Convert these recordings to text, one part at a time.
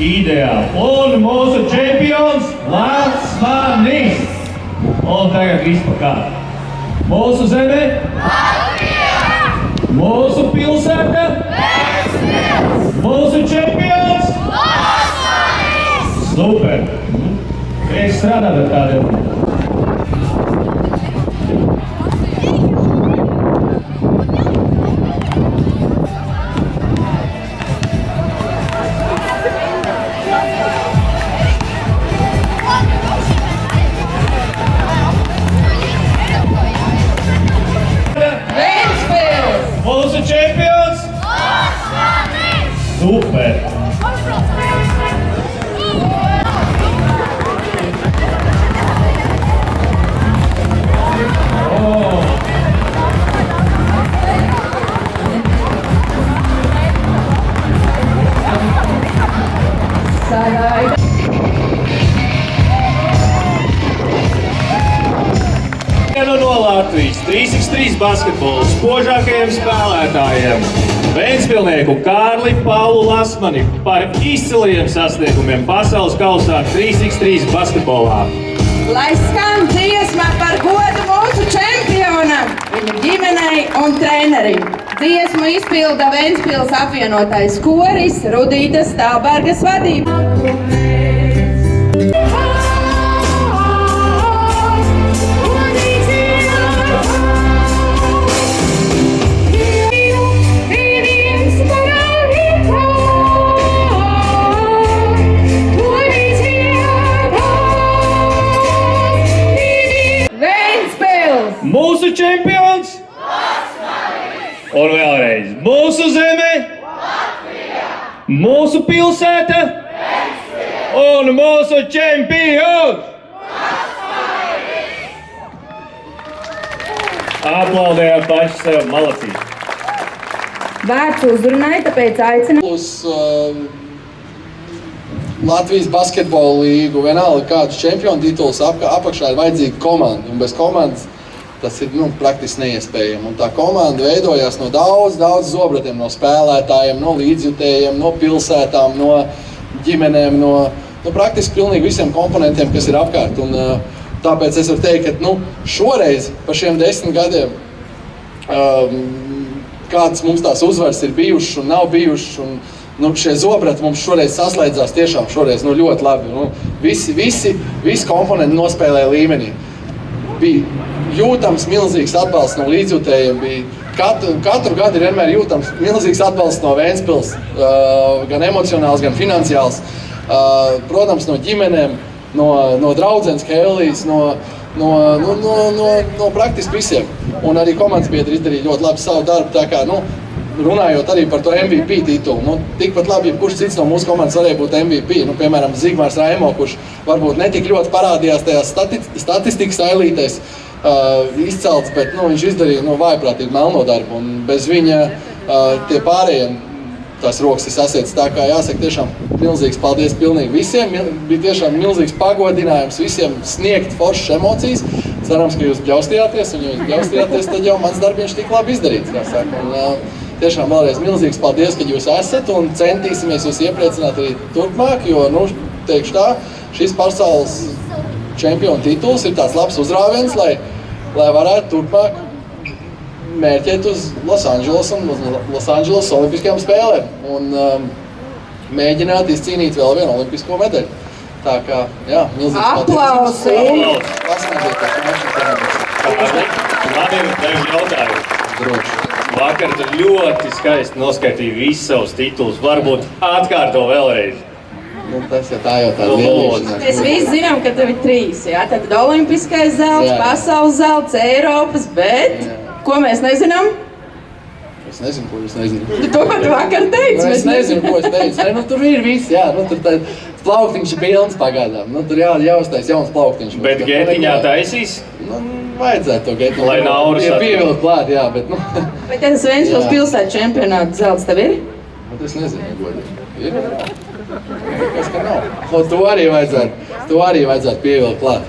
Ideāli. Un mūsu čempions Lasmanis. Un tagad viss pa kārtu. Mūsu zeme? Latvija! Mūsu pilsēta? Ventspils! Mūsu čempions? Lasmanis! Super! Es strādāju ar tādiem. Mūsu čempions? Lasmanis! Super! Vienu no Latvijas 3x3 basketbola spožākajiem spēlētājiem, Ventspilnieku Kārli Paulu Lasmani par izciliem sasniegumiem pasaules kausā 3x3 basketbolā. Lai skan dziesma par godu mūsu čempionam, viņa ģimenei un trenerim. Dziesmu izpilda Ventspils apvienotais koris Rudītas Stālbergas vadībā. Mūsu čempions? Lasmanis! Un vēlreiz, mūsu zeme? Latvija! Mūsu pilsēta? Ventspils! Un mūsu čempions? Lasmanis! Aplaudējām paši sev, malacīgi! Vārds uzrunai, tāpēc aicinu. Latvijas basketbola līgu, vienalga kāds čempionu tituls, apakšā ir vajadzīga komanda, un bez komandas tas ir praktiski neiespējami. Un tā komanda veidojās no daudz zobratiem, no spēlētājiem, no līdzjutējiem, no pilsētām, no ģimenēm, no praktiski pilnīgi visiem komponentiem, kas ir apkārt. Un tāpēc es varu teikt, ka šoreiz par šiem 10 gadiem kādas mums tās uzvaras ir bijušas un nav bijušas. Un šie zobrati mums šoreiz saslēdzās tiešām šoreiz ļoti labi. Visi komponenti nospēlēja līmenī. Bija jūtams milzīgs atbalsts no līdzjutējiem. Katru gadu ir vienmēr jūtams milzīgs atbalsts no Ventspils, gan emocionāls, gan finansiāls. Protams, no ģimenēm, no draudzenes Hellijas, no praktiski visiem. Un arī komandas biedri izdarīja ļoti labi savu darbu. Tā kā, runājot arī par to MVP titulu, tikpat labi, ja kurš cits no mūsu komandas varēja būt MVP. Piemēram, Zigmārs Raimo, kurš varbūt netik ļoti parādījās tajās statistikas ailītēs izcelts, bet viņš izdarīja vājprātīgu melno darbu. Un bez viņa tie pārējiem tās rokas ir sasietas. Tā kā jāsaka tiešām milzīgs paldies pilnīgi visiem. Bija tiešām milzīgs pagodinājums visiem sniegt foršas emocijas. Cerams, ka jūs bļaustījāties, un ja jūs bļaustījāties, tad jau mans darbiņš tik labi izdarīts, kā saka. Un, tiešām vēlreiz milzīgs paldies, ka jūs esat, un centīsimies jūs iepriecināt arī turpmāk, jo, teikšu tā, šis pasaules čempionu tituls ir tāds labs uzrāviens, lai varētu turpmāk mērķēt uz Losandželos un Losandželos olimpiskajām spēlēm un mēģināt izcīnīt vēl vienu olimpisko medaļu. Tā kā, jā, milzīgs paldies. Man ir daži jautājumi. Droši. Vakar tu ļoti skaisti noskaitīji visus savus titulus. Varbūt atkārto vēlreiz. Tas jau tā lielīšanās. Mēs visi zinām, ka tev ir 3, jā? Tad olimpiskais zelts, pasaules zelts, Eiropas, bet ko mēs nezinām? Es nezinu, ko jūs nezināt. To pat vakar teici. Es nezinu, ko es teicu. Tur ir viss, jā. Tur plauktiņš ir pilns pagādām. Tur jāuztais jauns plauktiņš. Bet gētiņā taisīs? Vajadzētu to gētiņu. Lai nauras ir pievilkt klāt, jā, bet Bet tas Ventspils pilsētas čempionāta zelts tev ir? Es nezinu, godīgi. Ir? Kas, ka nav. To arī vajadzētu pievilkt klāt.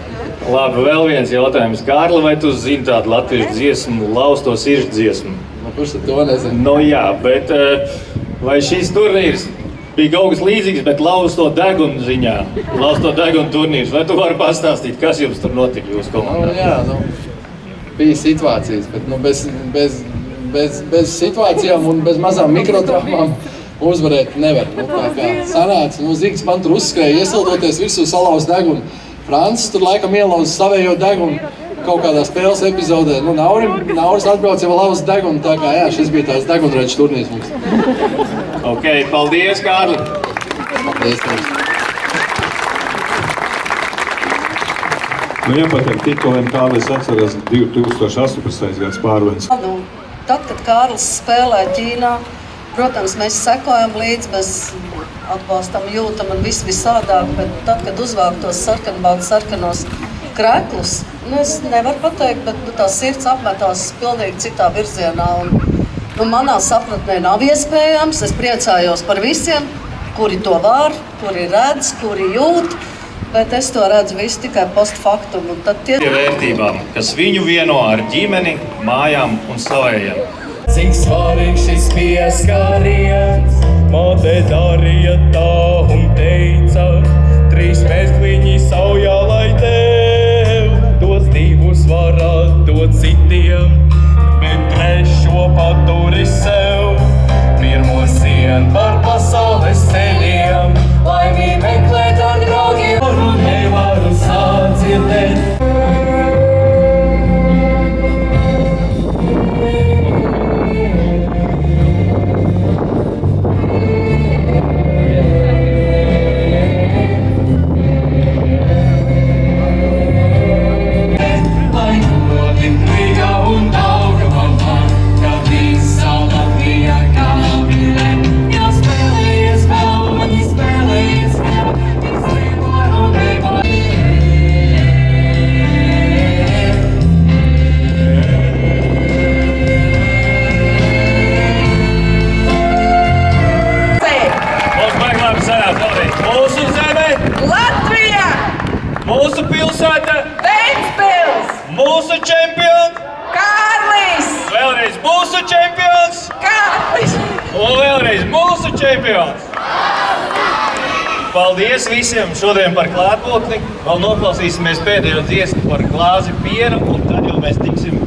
Labi, vēl viens jautājums. Kārli, vai tu zini tādu latviešu dziesmu, Lausto sirdz dziesmu? Kurš tad to nezinu? Jā, bet vai šīs turnīrs bija kaut kas līdzīgs, bet lauz to degunu ziņā. Lauz to degunu turnīrs. Vai tu vari pastāstīt, kas jums tur notika jūsu komandā? Bija situācijas, bet bez situācijām un bez mazām mikrotraumām uzvarēt nevar. Tā kā sanāca, Zigs man tur uzskrēja, iesildoties virsū salauz degunu. Francis tur laikam ielauz savējo degunu kaut kādā spēles epizodē. Nauris atbrauc jau lauz degunu, tā kā jā, šis bija tās degunraču turnīrs mums. Ok, paldies, Kārli! Paldies, tev! Jāpateikt tituliem, Kārlis atceras 2018. gads pārvens. Tad, kad Kārlis spēlē Ķīnā, protams, mēs sekojam līdzi, mēs atbalstam, jūtam un visādāk, bet tad, kad uzvāk tos sarkanos krēklus, es nevaru pateikt, bet tās sirds apmetās pilnīgi citā virzienā. Un, manā sapratnē nav iespējams, es priecājos par visiem, kuri to var, kuri redz, kuri jūt, bet es to redzu visu tikai post factum. Pie vērtībām, kas viņu vieno ar ģimeni, mājām un savējiem. Cik svarīgs šis pieskāriens, māte darīja tā un teica, 3 mezgliņi saujā, lai tev dos 2 varat dot citiem, bet 3 paturi sev. Pirmo sienu par pasaules ceļiem, lai viņi meklēt ar draugiem, un nevaru sadzirdēt. Mūsu zeme, Latvija! mūsu pilsēta, Ventspils! mūsu čempions, Kārlis! vēlreiz mūsu čempions Kārlis! un vēlreiz mūsu čempions. Paldies visiem šodien par klātbūtni. Vēl noklausīsimies pēdējo dziesmu par glāzi piena, un tad jau mēs tiksim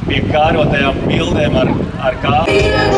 pie kārotajām bildēm ar kāru.